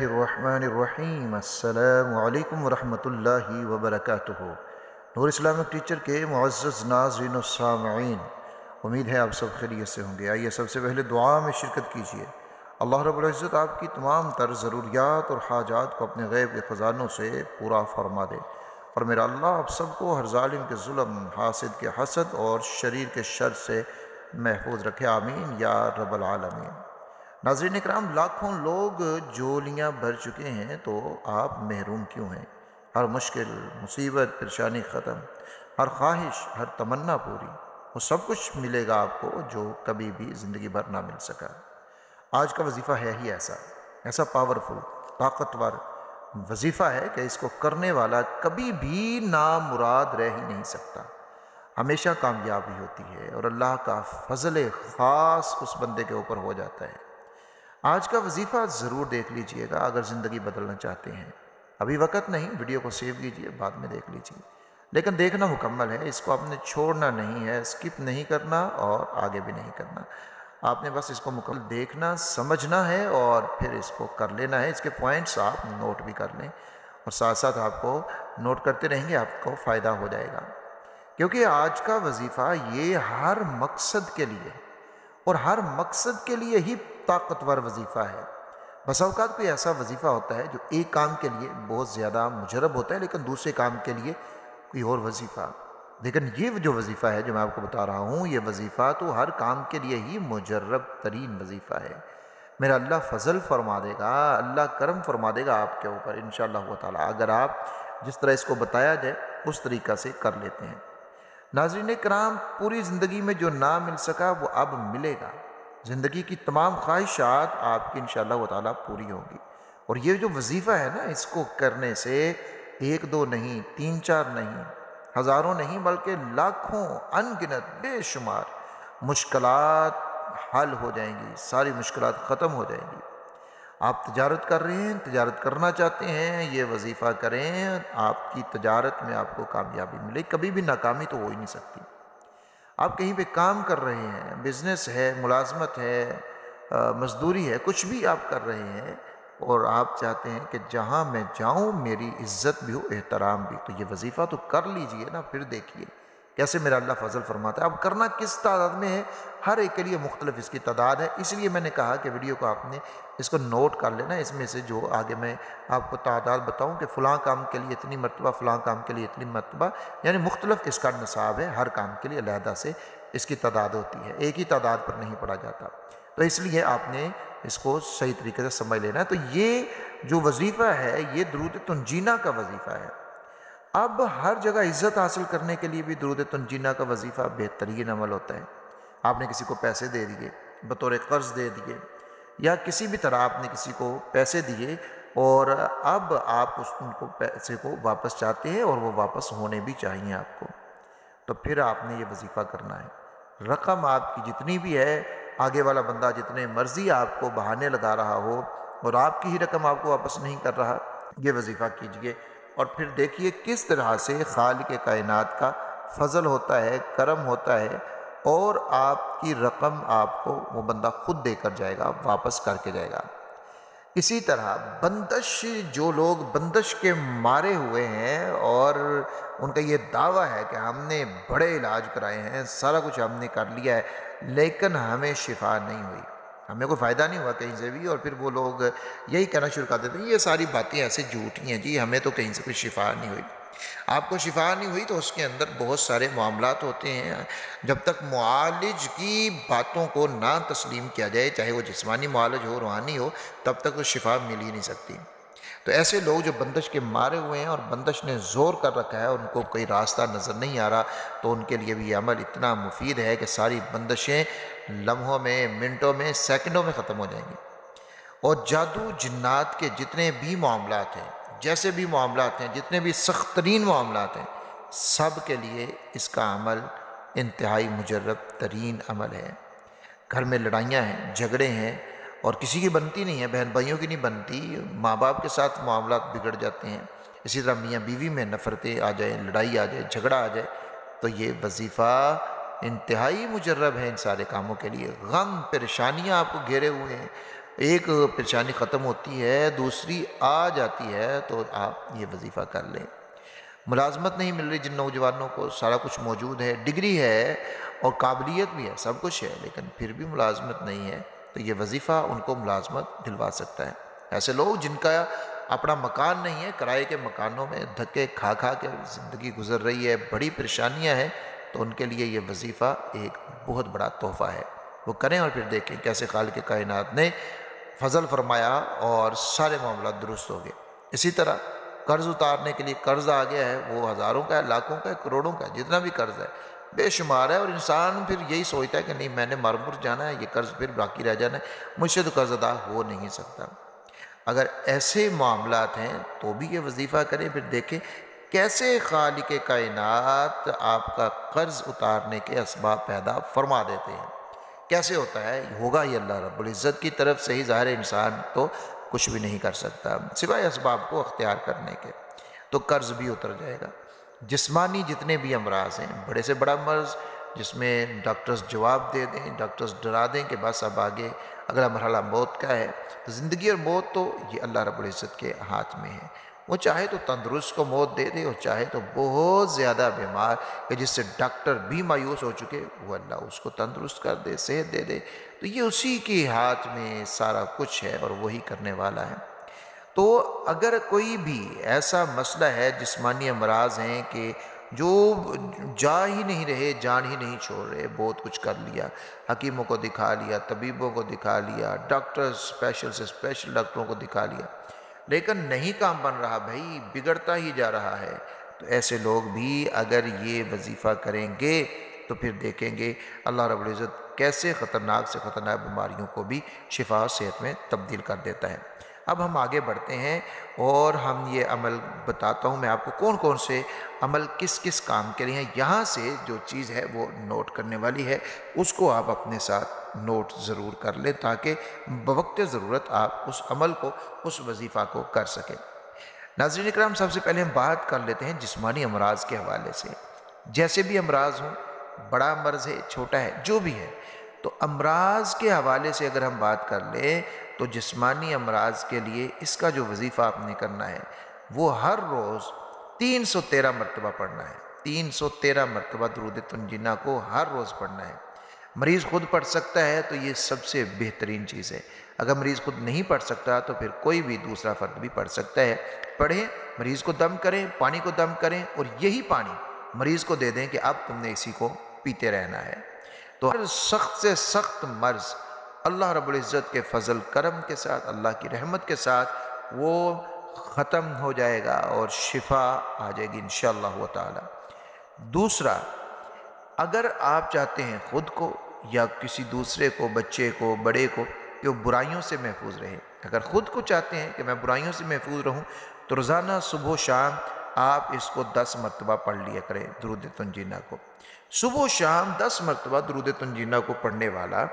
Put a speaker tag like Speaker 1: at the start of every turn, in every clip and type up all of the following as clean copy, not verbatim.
Speaker 1: الرحمن الرحیم۔ السلام علیکم ورحمۃ اللہ وبرکاتہ۔ نور اسلامک ٹیچر کے معزز ناظرین و سامعین، امید ہے آپ سب خیریت سے ہوں گے۔ آئیے سب سے پہلے دعا میں شرکت کیجیے۔ اللہ رب العزت آپ کی تمام تر ضروریات اور حاجات کو اپنے غیب کے خزانوں سے پورا فرما دے، اور میرا اللہ آپ سب کو ہر ظالم کے ظلم، حاسد کے حسد اور شریر کے شر سے محفوظ رکھے، آمین یا رب العالمین۔ ناظرین اکرام، لاکھوں لوگ جولیاں بھر چکے ہیں تو آپ محروم کیوں ہیں؟ ہر مشکل، مصیبت، پریشانی ختم، ہر خواہش، ہر تمنا پوری، وہ سب کچھ ملے گا آپ کو جو کبھی بھی زندگی بھر نہ مل سکا۔ آج کا وظیفہ ہے ہی ایسا پاورفل، طاقتور وظیفہ ہے کہ اس کو کرنے والا کبھی بھی نامراد رہ ہی نہیں سکتا، ہمیشہ کامیابی ہوتی ہے اور اللہ کا فضل خاص اس بندے کے اوپر ہو جاتا ہے۔ آج کا وظیفہ ضرور دیکھ لیجئے گا اگر زندگی بدلنا چاہتے ہیں۔ ابھی وقت نہیں، ویڈیو کو سیو کیجئے، بعد میں دیکھ لیجئے، لیکن دیکھنا مکمل ہے، اس کو آپ نے چھوڑنا نہیں ہے، اسکپ نہیں کرنا اور آگے بھی نہیں کرنا۔ آپ نے بس اس کو مکمل دیکھنا، سمجھنا ہے اور پھر اس کو کر لینا ہے۔ اس کے پوائنٹس آپ نوٹ بھی کر لیں اور ساتھ ساتھ آپ کو نوٹ کرتے رہیں گے، آپ کو فائدہ ہو جائے گا، کیونکہ آج کا وظیفہ یہ ہر مقصد کے لیے اور ہر مقصد کے لیے ہی طاقتور وظیفہ ہے۔ بس اوقات کوئی ایسا وظیفہ ہوتا ہے جو ایک کام کے لیے بہت زیادہ مجرب ہوتا ہے لیکن دوسرے کام کے لیے کوئی اور وظیفہ، لیکن یہ جو وظیفہ ہے جو میں آپ کو بتا رہا ہوں، یہ وظیفہ تو ہر کام کے لیے ہی مجرب ترین وظیفہ ہے۔ میرا اللہ فضل فرما دے گا، اللہ کرم فرما دے گا آپ کے اوپر انشاءاللہ تعالی، اگر آپ جس طرح اس کو بتایا جائے اس طریقہ سے کر لیتے ہیں۔ ناظرین کرام، پوری زندگی میں جو نہ مل سکا وہ اب ملے گا۔ زندگی کی تمام خواہشات آپ کی انشاءاللہ تعالی پوری ہوں گی، اور یہ جو وظیفہ ہے نا، اس کو کرنے سے ایک دو نہیں، تین چار نہیں، ہزاروں نہیں، بلکہ لاکھوں، ان گنت، بے شمار مشکلات حل ہو جائیں گی، ساری مشکلات ختم ہو جائیں گی۔ آپ تجارت کر رہے ہیں، تجارت کرنا چاہتے ہیں، یہ وظیفہ کریں، آپ کی تجارت میں آپ کو کامیابی ملے، کبھی بھی ناکامی تو ہو ہی نہیں سکتی۔ آپ کہیں پہ کام کر رہے ہیں، بزنس ہے، ملازمت ہے، مزدوری ہے، کچھ بھی آپ کر رہے ہیں اور آپ چاہتے ہیں کہ جہاں میں جاؤں میری عزت بھی ہو، احترام بھی، تو یہ وظیفہ تو کر لیجئے نا، پھر دیکھیے کیسے میرا اللہ فضل فرماتا ہے۔ اب کرنا کس تعداد میں ہے، ہر ایک کے لیے مختلف اس کی تعداد ہے، اس لیے میں نے کہا کہ ویڈیو کو آپ نے اس کو نوٹ کر لینا، اس میں سے جو آگے میں آپ کو تعداد بتاؤں کہ فلاں کام کے لیے اتنی مرتبہ، فلاں کام کے لیے اتنی مرتبہ، یعنی مختلف اس کا نصاب ہے، ہر کام کے لیے علیحدہ سے اس کی تعداد ہوتی ہے، ایک ہی تعداد پر نہیں پڑھا جاتا، تو اس لیے آپ نے اس کو صحیح طریقے سے سمجھ لینا ہے۔ تو یہ جو وظیفہ ہے یہ درود تنجینہ کا وظیفہ ہے۔ اب ہر جگہ عزت حاصل کرنے کے لیے بھی درود تنجینہ کا وظیفہ بہترین عمل ہوتا ہے۔ آپ نے کسی کو پیسے دے دیے، بطور قرض دے دیے، یا کسی بھی طرح آپ نے کسی کو پیسے دیے اور اب آپ ان کو پیسے کو واپس چاہتے ہیں اور وہ واپس ہونے بھی چاہیے آپ کو، تو پھر آپ نے یہ وظیفہ کرنا ہے۔ رقم آپ کی جتنی بھی ہے، آگے والا بندہ جتنے مرضی آپ کو بہانے لگا رہا ہو اور آپ کی ہی رقم آپ کو واپس نہیں کر رہا، یہ وظیفہ کیجئے اور پھر دیکھیے کس طرح سے خالق کائنات کا فضل ہوتا ہے، کرم ہوتا ہے، اور آپ کی رقم آپ کو وہ بندہ خود دے کر جائے گا، واپس کر کے جائے گا۔ اسی طرح بندش، جو لوگ بندش کے مارے ہوئے ہیں اور ان کا یہ دعویٰ ہے کہ ہم نے بڑے علاج کرائے ہیں، سارا کچھ ہم نے کر لیا ہے لیکن ہمیں شفا نہیں ہوئی، ہمیں کوئی فائدہ نہیں ہوا کہیں سے بھی، اور پھر وہ لوگ یہی کہنا شروع کر دیتے ہیں یہ ساری باتیں ایسے جھوٹی ہیں جی، ہمیں تو کہیں سے کوئی شفا نہیں ہوئی۔ آپ کو شفا نہیں ہوئی تو اس کے اندر بہت سارے معاملات ہوتے ہیں، جب تک معالج کی باتوں کو نہ تسلیم کیا جائے، چاہے وہ جسمانی معالج ہو، روحانی ہو، تب تک وہ شفا مل ہی نہیں سکتی۔ تو ایسے لوگ جو بندش کے مارے ہوئے ہیں اور بندش نے زور کر رکھا ہے، ان کو کوئی راستہ نظر نہیں آ رہا، تو ان کے لیے بھی یہ عمل اتنا مفید ہے کہ ساری بندشیں لمحوں میں، منٹوں میں، سیکنڈوں میں ختم ہو جائیں گی۔ اور جادو جنات کے جتنے بھی معاملات ہیں، جیسے بھی معاملات ہیں، جتنے بھی سخت ترین معاملات ہیں، سب کے لیے اس کا عمل انتہائی مجرب ترین عمل ہے۔ گھر میں لڑائیاں ہیں، جھگڑے ہیں، اور کسی کی بنتی نہیں ہے، بہن بھائیوں کی نہیں بنتی، ماں باپ کے ساتھ معاملات بگڑ جاتے ہیں، اسی طرح میاں بیوی میں نفرتیں آ جائیں، لڑائی آ جائے، جھگڑا آ جائے، تو یہ وظیفہ انتہائی مجرب ہے ان سارے کاموں کے لیے۔ غم، پریشانیاں آپ کو گھیرے ہوئے ہیں، ایک پریشانی ختم ہوتی ہے دوسری آ جاتی ہے تو آپ یہ وظیفہ کر لیں۔ ملازمت نہیں مل رہی جن نوجوانوں کو، سارا کچھ موجود ہے، ڈگری ہے اور قابلیت بھی ہے، سب کچھ ہے، لیکن پھر بھی ملازمت نہیں ہے، تو یہ وظیفہ ان کو ملازمت دلوا سکتا ہے۔ ایسے لوگ جن کا اپنا مکان نہیں ہے، کرائے کے مکانوں میں دھکے کھا کھا کے زندگی گزر رہی ہے، بڑی پریشانیاں ہیں، تو ان کے لیے یہ وظیفہ ایک بہت بڑا تحفہ ہے۔ وہ کریں اور پھر دیکھیں کیسے خالق کائنات نے فضل فرمایا اور سارے معاملات درست ہو گئے۔ اسی طرح قرض اتارنے کے لیے قرض آ گیا ہے، وہ ہزاروں کا ہے، لاکھوں کا ہے، کروڑوں کا ہے، جتنا بھی قرض ہے بے شمار ہے، اور انسان پھر یہی سوچتا ہے کہ نہیں میں نے مر مر جانا ہے، یہ قرض پھر باقی رہ جانا ہے، مجھ سے تو قرض ادا ہو نہیں سکتا۔ اگر ایسے معاملات ہیں تو بھی یہ وظیفہ کریں، پھر دیکھیں کیسے خالق کائنات آپ کا قرض اتارنے کے اسباب پیدا فرما دیتے ہیں۔ کیسے ہوتا ہے؟ ہوگا یہ اللہ رب العزت کی طرف سے ہی، ظاہر انسان تو کچھ بھی نہیں کر سکتا سوائے اسباب کو اختیار کرنے کے، تو قرض بھی اتر جائے گا۔ جسمانی جتنے بھی امراض ہیں، بڑے سے بڑا مرض جس میں ڈاکٹرز جواب دے دیں، ڈاکٹرز ڈرا دیں کہ بس اب آگے اگلا مرحلہ موت کا ہے، تو زندگی اور موت تو یہ اللہ رب العزت کے ہاتھ میں ہے۔ وہ چاہے تو تندرست کو موت دے دے، اور چاہے تو بہت زیادہ بیمار کہ جس سے ڈاکٹر بھی مایوس ہو چکے، وہ اللہ اس کو تندرست کر دے، صحت دے دے، تو یہ اسی کے ہاتھ میں سارا کچھ ہے اور وہی کرنے والا ہے۔ تو اگر کوئی بھی ایسا مسئلہ ہے، جسمانی امراض ہیں کہ جو جا ہی نہیں رہے، جان ہی نہیں چھوڑ رہے، بہت کچھ کر لیا، حکیموں کو دکھا لیا، طبیبوں کو دکھا لیا، ڈاکٹر اسپیشل سے اسپیشل ڈاکٹروں کو دکھا لیا، لیکن نہیں کام بن رہا بھائی، بگڑتا ہی جا رہا ہے، تو ایسے لوگ بھی اگر یہ وظیفہ کریں گے تو پھر دیکھیں گے اللہ رب العزت کیسے خطرناک سے خطرناک بیماریوں کو بھی شفا و صحت میں تبدیل کر دیتا ہے۔ اب ہم آگے بڑھتے ہیں اور ہم یہ عمل بتاتا ہوں میں آپ کو کون کون سے عمل کس کس کام کے لیے ہیں۔ یہاں سے جو چیز ہے وہ نوٹ کرنے والی ہے، اس کو آپ اپنے ساتھ نوٹ ضرور کر لیں تاکہ بوقت ضرورت آپ اس عمل کو، اس وظیفہ کو کر سکیں۔ ناظرین اکرام، سب سے پہلے ہم بات کر لیتے ہیں جسمانی امراض کے حوالے سے۔ جیسے بھی امراض ہوں، بڑا مرض ہے، چھوٹا ہے، جو بھی ہے، تو امراض کے حوالے سے اگر ہم بات کر لیں تو جسمانی امراض کے لیے اس کا جو وظیفہ آپ نے کرنا ہے وہ ہر روز 313 مرتبہ پڑھنا ہے۔ 313 مرتبہ درود تنجینہ کو ہر روز پڑھنا ہے۔ مریض خود پڑھ سکتا ہے تو یہ سب سے بہترین چیز ہے۔ اگر مریض خود نہیں پڑھ سکتا تو پھر کوئی بھی دوسرا فرد بھی پڑھ سکتا ہے۔ پڑھیں، مریض کو دم کریں، پانی کو دم کریں، اور یہی پانی مریض کو دے دیں کہ اب تم نے اسی کو پیتے رہنا ہے۔ تو ہر سخت سے سخت مرض اللہ رب العزت کے فضل کرم کے ساتھ، اللہ کی رحمت کے ساتھ وہ ختم ہو جائے گا اور شفا آ جائے گی انشاءاللہ تعالی۔ دوسرا، اگر آپ چاہتے ہیں خود کو یا کسی دوسرے کو، بچے کو، بڑے کو، کہ وہ برائیوں سے محفوظ رہے، اگر خود کو چاہتے ہیں کہ میں برائیوں سے محفوظ رہوں، تو روزانہ صبح و شام آپ اس کو 10 مرتبہ پڑھ لیا کریں، درود تنجینہ کو۔ صبح و شام 10 مرتبہ درود تنجینہ کو پڑھنے والا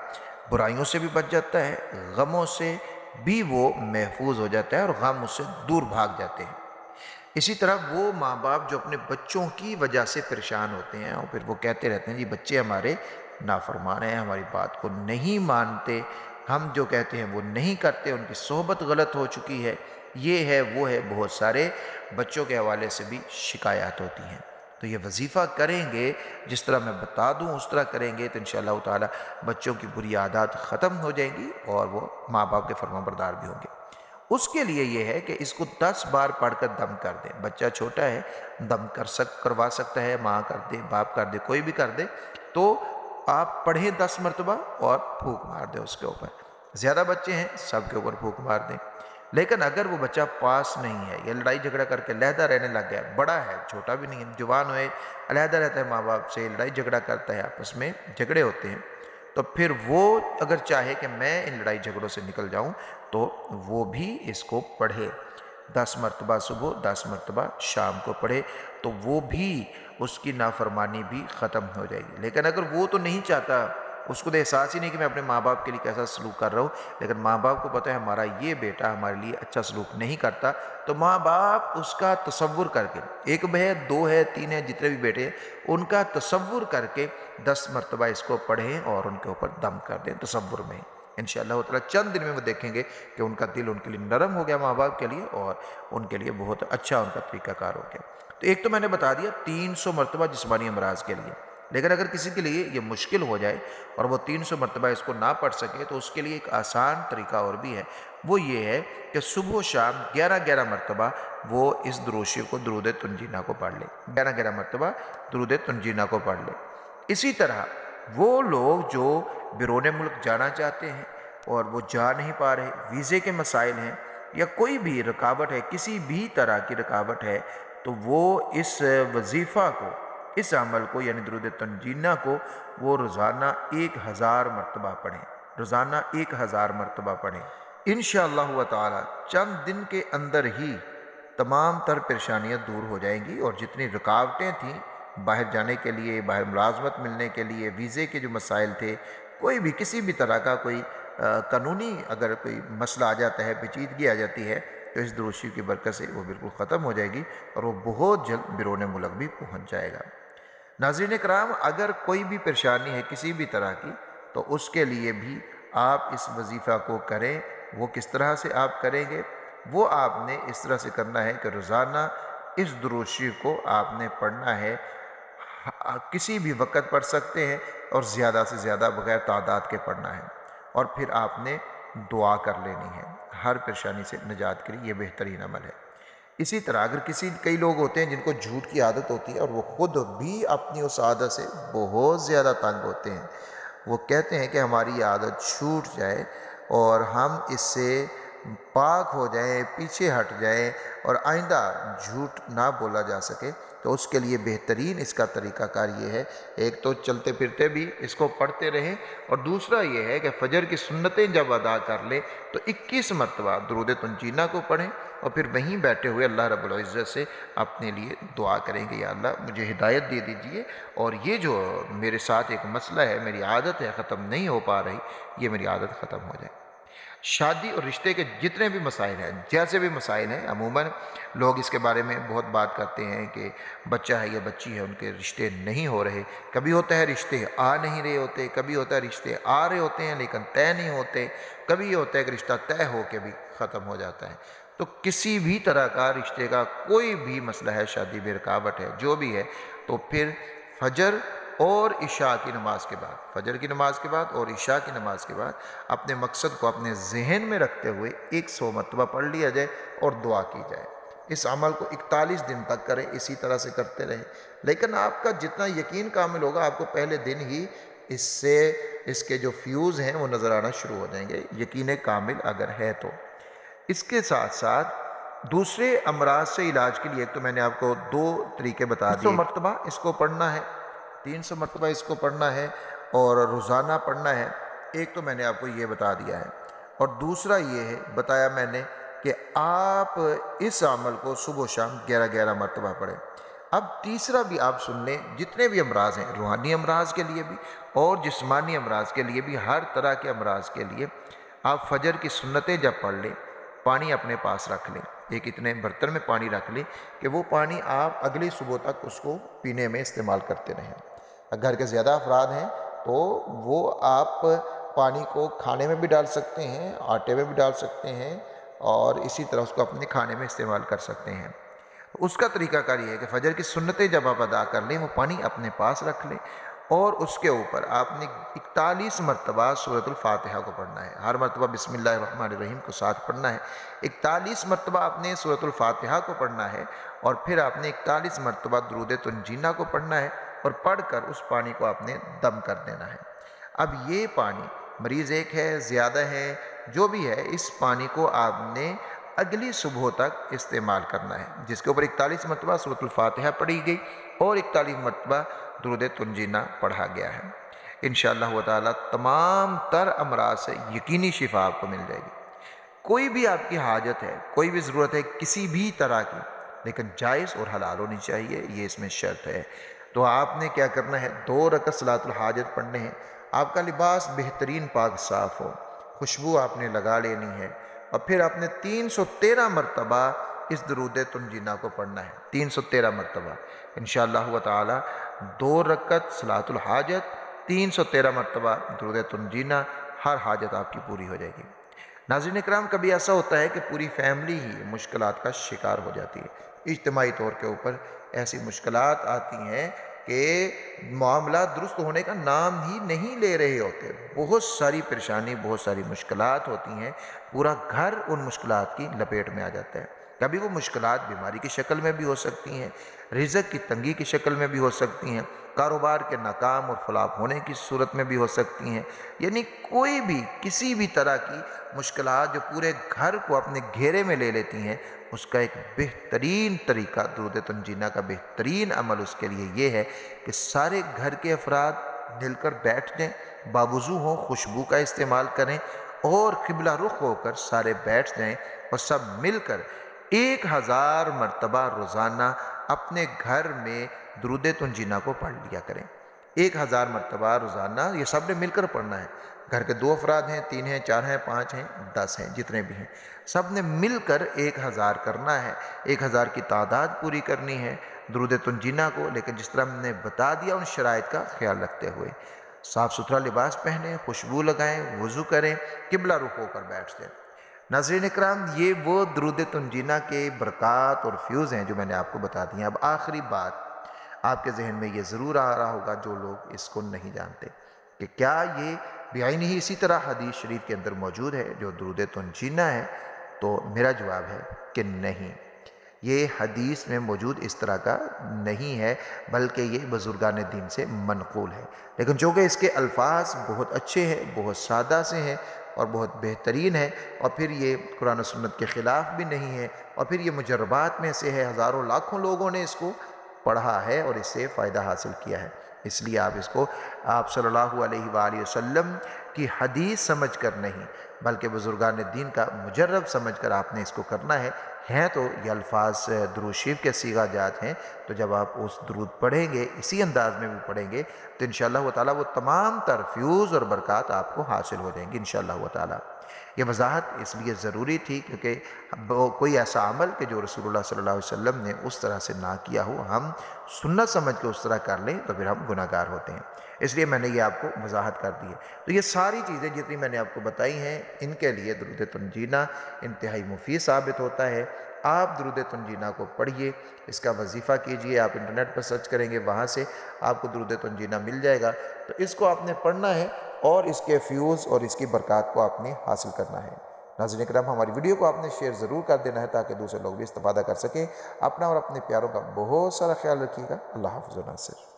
Speaker 1: برائیوں سے بھی بچ جاتا ہے، غموں سے بھی وہ محفوظ ہو جاتا ہے اور غم اس سے دور بھاگ جاتے ہیں۔ اسی طرح وہ ماں باپ جو اپنے بچوں کی وجہ سے پریشان ہوتے ہیں اور پھر وہ کہتے رہتے ہیں جی بچے ہمارے نافرمان ہیں، ہماری بات کو نہیں مانتے، ہم جو کہتے ہیں وہ نہیں کرتے، ان کی صحبت غلط ہو چکی ہے، یہ ہے وہ ہے، بہت سارے بچوں کے حوالے سے بھی شکایات ہوتی ہیں۔ تو یہ وظیفہ کریں گے، جس طرح میں بتا دوں اس طرح کریں گے تو انشاءاللہ تعالی بچوں کی بری عادات ختم ہو جائیں گی اور وہ ماں باپ کے فرما بردار بھی ہوں گے۔ اس کے لیے یہ ہے کہ اس کو 10 بار پڑھ کر دم کر دیں۔ بچہ چھوٹا ہے، دم کروا سکتا ہے، ماں کر دے، باپ کر دے، کوئی بھی کر دے، تو آپ پڑھیں 10 مرتبہ اور پھونک مار دیں اس کے اوپر۔ زیادہ بچے ہیں، سب کے اوپر پھونک مار دیں۔ لیکن اگر وہ بچہ پاس نہیں ہے یا لڑائی جھگڑا کر کے علیحدہ رہنے لگ گیا، بڑا ہے، چھوٹا بھی نہیں ہے، جوان ہوئے، علیحدہ رہتا ہے ماں باپ سے، لڑائی جھگڑا کرتا ہے، آپس میں جھگڑے ہوتے ہیں، تو پھر وہ اگر چاہے کہ میں ان لڑائی جھگڑوں سے نکل جاؤں تو وہ بھی اس کو پڑھے، 10 مرتبہ صبح، 10 مرتبہ شام کو پڑھے، تو وہ بھی اس کی نافرمانی بھی ختم ہو جائے گی۔ لیکن اگر وہ تو نہیں چاہتا، اس کو تو احساس ہی نہیں کہ میں اپنے ماں باپ کے لیے کیسا سلوک کر رہا ہوں، لیکن ماں باپ کو پتہ ہے ہمارا یہ بیٹا ہمارے لیے اچھا سلوک نہیں کرتا، تو ماں باپ اس کا تصور کر کے، ایک ہے، 2 ہے، 3 ہے، جتنے بھی بیٹے ہیں، ان کا تصور کر کے 10 مرتبہ اس کو پڑھیں اور ان کے اوپر دم کر دیں تصور میں۔ انشاءاللہ تعالیٰ چند دن میں وہ دیکھیں گے کہ ان کا دل ان کے لیے نرم ہو گیا ماں باپ کے لیے، اور ان کے لیے بہت اچھا ان کا طریقہ کار ہو گیا۔ تو ایک تو میں نے بتا دیا 300 مرتبہ جسمانی امراض کے لیے، لیکن اگر کسی کے لیے یہ مشکل ہو جائے اور وہ 300 مرتبہ اس کو نہ پڑھ سکے تو اس کے لیے ایک آسان طریقہ اور بھی ہے، وہ یہ ہے کہ صبح و شام 11 مرتبہ وہ اس درود شریف کو، درود تنجینہ کو پڑھ لے، 11 مرتبہ درود تنجینہ کو پڑھ لے۔ اسی طرح وہ لوگ جو بیرون ملک جانا چاہتے ہیں اور وہ جا نہیں پا رہے، ویزے کے مسائل ہیں یا کوئی بھی رکاوٹ ہے، کسی بھی طرح کی رکاوٹ ہے، تو وہ اس وظیفہ کو، اس عمل کو یعنی درود تنجینہ کو وہ روزانہ 1000 مرتبہ پڑھیں، روزانہ 1000 مرتبہ پڑھیں۔ انشاءاللہ تعالی چند دن کے اندر ہی تمام تر پریشانیاں دور ہو جائیں گی، اور جتنی رکاوٹیں تھیں باہر جانے کے لیے، باہر ملازمت ملنے کے لیے، ویزے کے جو مسائل تھے، کوئی بھی کسی بھی طرح کا کوئی قانونی اگر کوئی مسئلہ آ جاتا ہے، پیچیدگی آ جاتی ہے، تو اس درود شریف کی برکت سے وہ بالکل ختم ہو جائے گی اور وہ بہت جلد بیرون ملک بھی پہنچ جائے گا۔ ناظرین کرام، اگر کوئی بھی پریشانی ہے کسی بھی طرح کی، تو اس کے لیے بھی آپ اس وظیفہ کو کریں۔ وہ کس طرح سے آپ کریں گے؟ وہ آپ نے اس طرح سے کرنا ہے کہ روزانہ اس درود شریف کو آپ نے پڑھنا ہے، کسی بھی وقت پڑھ سکتے ہیں اور زیادہ سے زیادہ بغیر تعداد کے پڑھنا ہے، اور پھر آپ نے دعا کر لینی ہے ہر پریشانی سے نجات کے لیے۔ یہ بہترین عمل ہے۔ اسی طرح اگر کئی لوگ ہوتے ہیں جن کو جھوٹ کی عادت ہوتی ہے اور وہ خود بھی اپنی اس عادت سے بہت زیادہ تنگ ہوتے ہیں، وہ کہتے ہیں کہ ہماری یہ عادت چھوٹ جائے اور ہم اس سے پاک ہو جائیں، پیچھے ہٹ جائیں اور آئندہ جھوٹ نہ بولا جا سکے، تو اس کے لیے بہترین اس کا طریقہ کار یہ ہے، ایک تو چلتے پھرتے بھی اس کو پڑھتے رہیں، اور دوسرا یہ ہے کہ فجر کی سنتیں جب ادا کر لیں تو 21 مرتبہ درود تنجینہ کو پڑھیں، اور پھر وہیں بیٹھے ہوئے اللہ رب العزت سے اپنے لیے دعا کریں کہ یا اللہ مجھے ہدایت دے دیجئے، اور یہ جو میرے ساتھ ایک مسئلہ ہے، میری عادت ہے ختم نہیں ہو پا رہی، یہ میری عادت ختم ہو جائے۔ شادی اور رشتے کے جتنے بھی مسائل ہیں، جیسے بھی مسائل ہیں، عموماً لوگ اس کے بارے میں بہت بات کرتے ہیں کہ بچہ ہے یا بچی ہے، ان کے رشتے نہیں ہو رہے۔ کبھی ہوتا ہے رشتے آ نہیں رہے ہوتے، کبھی ہوتا ہے رشتے آ رہے ہوتے ہیں لیکن طے نہیں ہوتے، کبھی یہ ہوتا ہے کہ رشتہ طے ہو کے بھی ختم ہو جاتا ہے۔ تو کسی بھی طرح کا رشتے کا کوئی بھی مسئلہ ہے، شادی میں رکاوٹ ہے، جو بھی ہے، تو پھر فجر اور عشاء کی نماز کے بعد، فجر کی نماز کے بعد اور عشاء کی نماز کے بعد اپنے مقصد کو اپنے ذہن میں رکھتے ہوئے 100 مرتبہ پڑھ لیا جائے اور دعا کی جائے۔ اس عمل کو 41 دن تک کریں، اسی طرح سے کرتے رہیں، لیکن آپ کا جتنا یقین کامل ہوگا، آپ کو پہلے دن ہی اس کے جو فیوز ہیں وہ نظر آنا شروع ہو جائیں گے، یقین کامل اگر ہے تو۔ اس کے ساتھ ساتھ دوسرے امراض سے علاج کے لیے ایک تو میں نے آپ کو 2 طریقے بتا دیے۔ 300 مرتبہ اس کو پڑھنا ہے، 300 مرتبہ اس کو پڑھنا ہے اور روزانہ پڑھنا ہے، ایک تو میں نے آپ کو یہ بتا دیا ہے، اور دوسرا یہ ہے بتایا میں نے کہ آپ اس عمل کو صبح و شام 11 مرتبہ پڑھیں۔ اب تیسرا بھی آپ سن لیں، جتنے بھی امراض ہیں، روحانی امراض کے لیے بھی اور جسمانی امراض کے لیے بھی، ہر طرح کے امراض کے لیے آپ فجر کی سنتیں جب پڑھ لیں، پانی اپنے پاس رکھ لیں، ایک اتنے برتن میں پانی رکھ لیں کہ وہ پانی آپ اگلی صبح تک اس کو پینے میں استعمال کرتے رہیں۔ گھر کے زیادہ افراد ہیں تو وہ آپ پانی کو کھانے میں بھی ڈال سکتے ہیں، آٹے میں بھی ڈال سکتے ہیں، اور اسی طرح اس کو اپنے کھانے میں استعمال کر سکتے ہیں۔ اس کا طریقہ کار یہ ہے کہ فجر کی سنتیں جب آپ ادا کر لیں، وہ پانی اپنے پاس رکھ لیں، اور اس کے اوپر آپ نے 41 مرتبہ سورۃ الفاتحہ کو پڑھنا ہے۔ ہر مرتبہ بسم اللہ الرحمن الرحیم کو ساتھ پڑھنا ہے۔ 41 مرتبہ آپ نے سورۃ الفاتحہ کو پڑھنا ہے، اور پھر آپ نے 41 مرتبہ درود تنجینہ کو پڑھنا ہے، اور پڑھ کر اس پانی کو آپ نے دم کر دینا ہے۔ اب یہ پانی مریض ایک ہے، زیادہ ہے، جو بھی ہے، اس پانی کو آپ نے اگلی صبح تک استعمال کرنا ہے، جس کے اوپر 41 مرتبہ سورۃ الفاتحہ پڑھی گئی اور 41 مرتبہ درود تنجینہ پڑھا گیا ہے۔ انشاءاللہ تعالی تمام تر امراض سے یقینی شفا آپ کو مل جائے گی۔ کوئی بھی آپ کی حاجت ہے، کوئی بھی ضرورت ہے کسی بھی طرح کی، لیکن جائز اور حلال ہونی چاہیے، یہ اس میں شرط ہے۔ تو آپ نے کیا کرنا ہے، 2 رکعت صلاۃ الحاجت پڑھنے ہیں۔ آپ کا لباس بہترین پاک صاف ہو، خوشبو آپ نے لگا لینی ہے، اور پھر آپ نے 313 مرتبہ اس درود تنجینہ کو پڑھنا ہے، 313 مرتبہ انشاءاللہ تعالی۔ 2 رکعت صلاۃ الحاجت، 313 مرتبہ درود تنجینہ، ہر حاجت آپ کی پوری ہو جائے گی۔ ناظرین اکرام، کبھی ایسا ہوتا ہے کہ پوری فیملی ہی مشکلات کا شکار ہو جاتی ہے، اجتماعی طور کے اوپر ایسی مشکلات آتی ہیں کہ معاملات درست ہونے کا نام ہی نہیں لے رہے ہوتے، بہت ساری پریشانی، بہت ساری مشکلات ہوتی ہیں، پورا گھر ان مشکلات کی لپیٹ میں آ جاتا ہے۔ کبھی وہ مشکلات بیماری کی شکل میں بھی ہو سکتی ہیں، رزق کی تنگی کی شکل میں بھی ہو سکتی ہیں، کاروبار کے ناکام اور فلاپ ہونے کی صورت میں بھی ہو سکتی ہیں، یعنی کوئی بھی کسی بھی طرح کی مشکلات جو پورے گھر کو اپنے گھیرے میں لے لیتی ہیں، اس کا ایک بہترین طریقہ، درود تنجینہ کا بہترین عمل اس کے لیے یہ ہے کہ سارے گھر کے افراد مل کر بیٹھ جائیں، باوضو ہوں، خوشبو کا استعمال کریں اور قبلہ رخ ہو کر سارے بیٹھ جائیں اور سب مل کر 1000 مرتبہ روزانہ اپنے گھر میں درود تنجینہ کو پڑھ لیا کریں۔ 1000 مرتبہ روزانہ یہ سب نے مل کر پڑھنا ہے۔ گھر کے 2 افراد ہیں، 3 ہیں، 4 ہیں، 5 ہیں، 10 ہیں، جتنے بھی ہیں، سب نے مل کر 1000 کرنا ہے۔ 1000 کی تعداد پوری کرنی ہے درود تنجینہ کو، لیکن جس طرح ہم نے بتا دیا ان شرائط کا خیال رکھتے ہوئے، صاف ستھرا لباس پہنیں، خوشبو لگائیں، وضو کریں، قبلہ رخ ہو کر بیٹھ جائیں۔ ناظرین اکرام، یہ وہ درود تنجینہ کے برکات اور فیوز ہیں جو میں نے آپ کو بتا دی ہیں۔ اب آخری بات آپ کے ذہن میں یہ ضرور آ رہا ہوگا جو لوگ اس کو نہیں جانتے کہ کیا یہ بعینی ہی اسی طرح حدیث شریف کے اندر موجود ہے جو درود تنجینہ ہے؟ تو میرا جواب ہے کہ نہیں، یہ حدیث میں موجود اس طرح کا نہیں ہے، بلکہ یہ بزرگان دین سے منقول ہے۔ لیکن چونکہ اس کے الفاظ بہت اچھے ہیں، بہت سادہ سے ہیں اور بہت بہترین ہے، اور پھر یہ قرآن و سنت کے خلاف بھی نہیں ہے، اور پھر یہ مجربات میں سے ہے، ہزاروں لاکھوں لوگوں نے اس کو پڑھا ہے اور اس سے فائدہ حاصل کیا ہے، اس لیے آپ اس کو آپ صلی اللہ علیہ وآلہ وسلم کی حدیث سمجھ کر نہیں بلکہ بزرگان دین کا مجرب سمجھ کر آپ نے اس کو کرنا ہے۔ ہیں تو یہ الفاظ درود شریف کے صیغہ جات ہیں، تو جب آپ اس درود پڑھیں گے، اسی انداز میں بھی پڑھیں گے، تو انشاءاللہ تعالی وہ تمام تر فیوز اور برکات آپ کو حاصل ہو جائیں گی انشاءاللہ تعالی۔ یہ وضاحت اس لیے ضروری تھی کیونکہ کوئی ایسا عمل کہ جو رسول اللہ صلی اللہ علیہ وسلم نے اس طرح سے نہ کیا ہو، ہم سنت سمجھ کے اس طرح کر لیں تو پھر ہم گناہ گار ہوتے ہیں، اس لیے میں نے یہ آپ کو وضاحت کر دی ہے۔ تو یہ ساری چیزیں جتنی میں نے آپ کو بتائی ہیں، ان کے لیے درود تنجینہ انتہائی مفید ثابت ہوتا ہے۔ آپ درود تنجینہ کو پڑھیے، اس کا وظیفہ کیجئے، آپ انٹرنیٹ پر سرچ کریں گے، وہاں سے آپ کو درود تنجینہ مل جائے گا، تو اس کو آپ نے پڑھنا ہے اور اس کے فیوز اور اس کی برکات کو آپ نے حاصل کرنا ہے۔ ناظرین اکرام، ہماری ویڈیو کو آپ نے شیئر ضرور کر دینا ہے تاکہ دوسرے لوگ بھی استفادہ کر سکیں۔ اپنا اور اپنے پیاروں کا بہت سارا خیال رکھیے گا۔ اللہ حافظ و ناصر۔